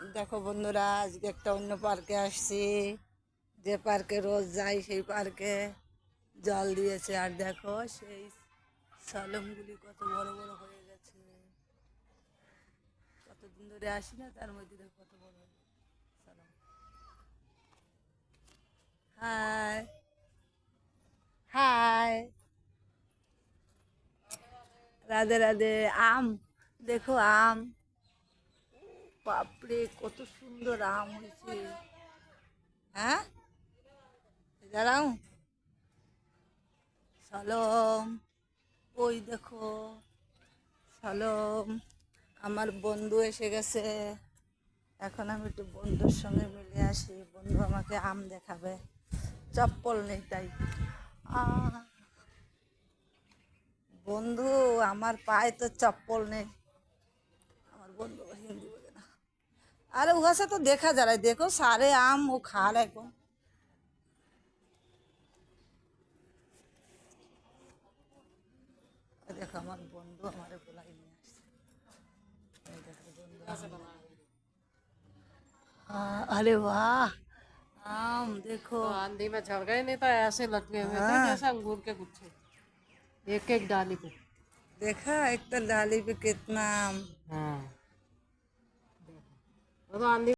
দেখো বন্ধুরা, আজকে একটা অন্য পার্কে আসছি। যে পার্কে রোজ যাই সেই পার্কে জল দিয়েছে। আর দেখো সেই সালমগুলি কত বড় বড় হয়ে গেছে। কতদিন ধরে আসি না, তার মধ্যে দেখো কত বড় হয়ে গেছে সালম। Hi hi, Radhe Radhe. আম দেখো, আম, বাপরে কত সুন্দর আম হয়েছে। হ্যাঁ, দাঁড়াও, সালম, ওই দেখো সালম। আমার বন্ধু এসে গেছে। এখন আমি একটু বন্ধুর সঙ্গে মিলে আসি। বন্ধু আমাকে আম দেখাবে, চপ্পল নেই তাই। আহ, বন্ধু, আমার পায়ে তো চপ্পল নেই। আমার বন্ধু হিন্দি বোঝে না। अरे वहाँ से तो देखा जा रहा है, देखो सारे आम वो खा रहा है कौन। देखो हमारे बंधु हमारे बुलाई नहीं আসছে। এই দেখো বন্ধু अरे वाह, आम देखो। तो आंधी में झड़ गए, नहीं तो ऐसे लटके हुए थे हाँ, जैसे अंगूर के गुच्छे, एक एक डाली पे। देखा एक तो डाली पे कितना आम। हाँ, वो तो आंधी